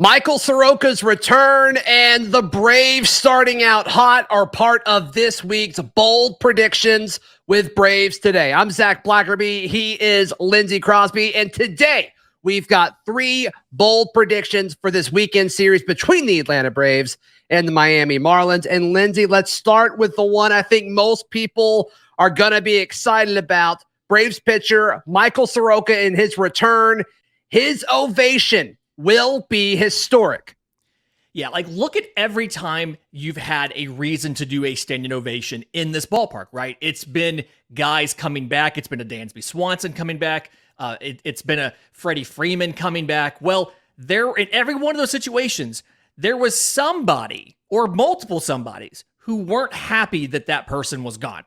Michael Soroka's return and the Braves starting out hot are part of this week's bold predictions with Braves Today. I'm Zach Blackerby. He is Lindsay Crosby. And today we've got three bold predictions for this weekend series between the Atlanta Braves and the Miami Marlins. And Lindsay, let's start with the one I think most people are going to be excited about. Braves pitcher Michael Soroka in his return. His ovation will be historic. Yeah, like look at every time you've had a reason to do a standing ovation in this ballpark, right? It's been guys coming back. It's been a Dansby Swanson coming back. It's been a Freddie Freeman coming back. Well, there in every one of those situations, there was somebody or multiple somebodies who weren't happy that that person was gone.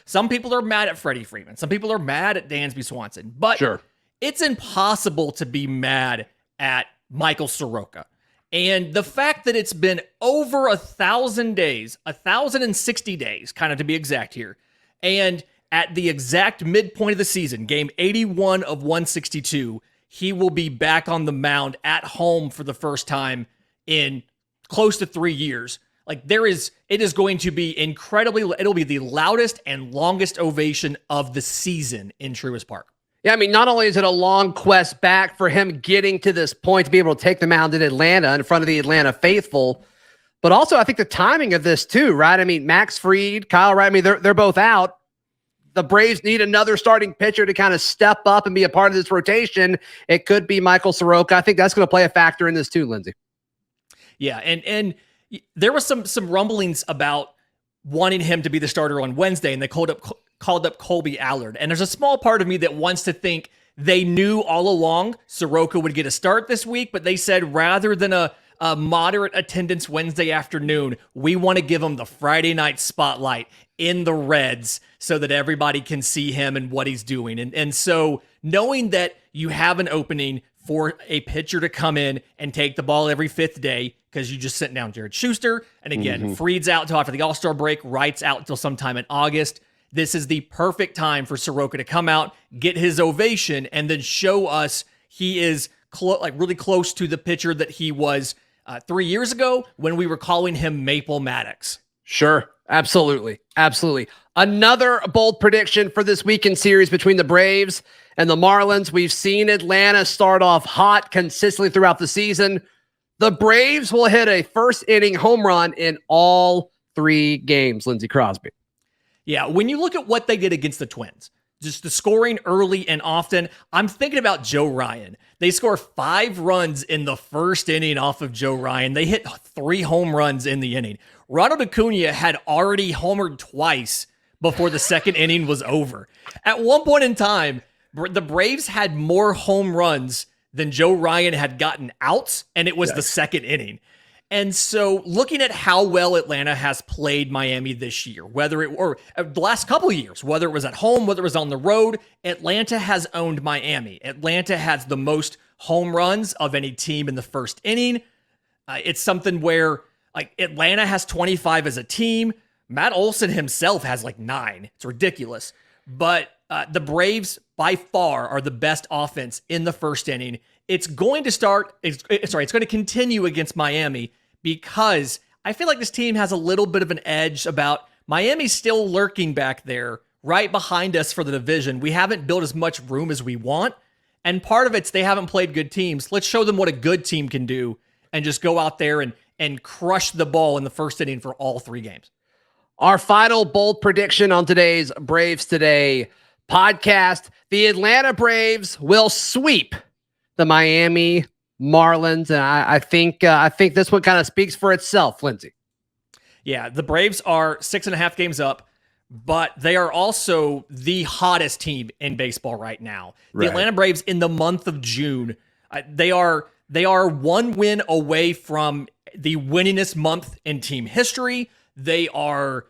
Some people are mad at Freddie Freeman. Some people are mad at Dansby Swanson. But sure, it's impossible to be mad at Michael Soroka. And the fact that it's been over 1,000 days, 1,060 days, kind of to be exact here, and at the exact midpoint of the season, game 81 of 162, he will be back on the mound at home for the first time in close to 3 years. Like it is going to be it'll be the loudest and longest ovation of the season in Truist Park. Yeah, I mean, not only is it a long quest back for him getting to this point to be able to take the mound in Atlanta in front of the Atlanta faithful, but also I think the timing of this too, right? I mean, Max Fried, Kyle Wright, I mean, they're both out. The Braves need another starting pitcher to kind of step up and be a part of this rotation. It could be Michael Soroka. I think that's going to play a factor in this too, Lindsay. Yeah, and there was some rumblings about wanting him to be the starter on Wednesday, and they called up Colby Allard. And there's a small part of me that wants to think they knew all along Soroka would get a start this week, but they said rather than a moderate attendance Wednesday afternoon, we want to give him the Friday night spotlight in the Reds so that everybody can see him and what he's doing. And so knowing that you have an opening for a pitcher to come in and take the ball every fifth day, because you just sent down Jared Schuster, and again, Fried's out until after the All-Star break, Wright's out until sometime in August. This is the perfect time for Soroka to come out, get his ovation, and then show us he is really close to the pitcher that he was 3 years ago when we were calling him Maple Maddox. Sure. Absolutely. Absolutely. Another bold prediction for this weekend series between the Braves and the Marlins. We've seen Atlanta start off hot consistently throughout the season. The Braves will hit a first inning home run in all 3 games, Lindsay Crosby. Yeah, when you look at what they did against the Twins, just the scoring early and often, I'm thinking about Joe Ryan. They score 5 runs in the first inning off of Joe Ryan. They hit 3 home runs in the inning. Ronald Acuna had already homered twice before the second inning was over. At one point in time, the Braves had more home runs than Joe Ryan had gotten outs, and it was the second inning. And so looking at how well Atlanta has played Miami this year, or the last couple of years, whether it was at home, whether it was on the road, Atlanta has owned Miami. Atlanta has the most home runs of any team in the first inning. It's something where like Atlanta has 25 as a team. Matt Olson himself has like 9. It's ridiculous. But the Braves by far are the best offense in the first inning. It's going to continue against Miami because I feel like this team has a little bit of an edge about Miami's still lurking back there right behind us for the division. We haven't built as much room as we want. And part of it's they haven't played good teams. Let's show them what a good team can do and just go out there and crush the ball in the first inning for all 3 games. Our final bold prediction on today's Braves Today podcast, the Atlanta Braves will sweep the Miami Marlins. And I think this one kind of speaks for itself, Lindsay. Yeah, the Braves are 6.5 games up, but they are also the hottest team in baseball right now. The Atlanta Braves in the month of June, they are 1 win away from the winningest month in team history. They are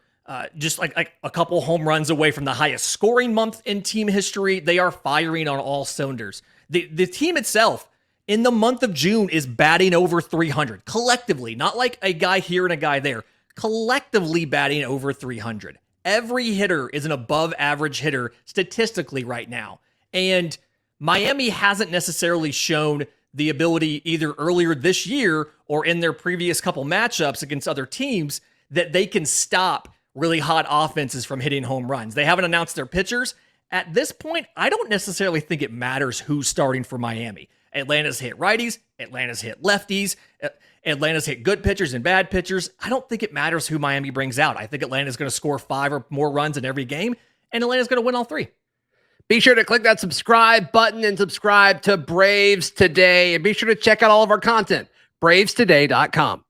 just like a couple home runs away from the highest scoring month in team history. They are firing on all cylinders. The team itself in the month of June is batting over 300 collectively, not like a guy here and a guy there, collectively batting over 300. Every hitter is an above average hitter statistically right now. And Miami hasn't necessarily shown the ability either earlier this year or in their previous couple matchups against other teams that they can stop really hot offenses from hitting home runs. They haven't announced their pitchers. At this point, I don't necessarily think it matters who's starting for Miami. Atlanta's hit righties. Atlanta's hit lefties. Atlanta's hit good pitchers and bad pitchers. I don't think it matters who Miami brings out. I think Atlanta's going to score 5 or more runs in every game, and Atlanta's going to win all 3. Be sure to click that subscribe button and subscribe to Braves Today. And be sure to check out all of our content, bravestoday.com.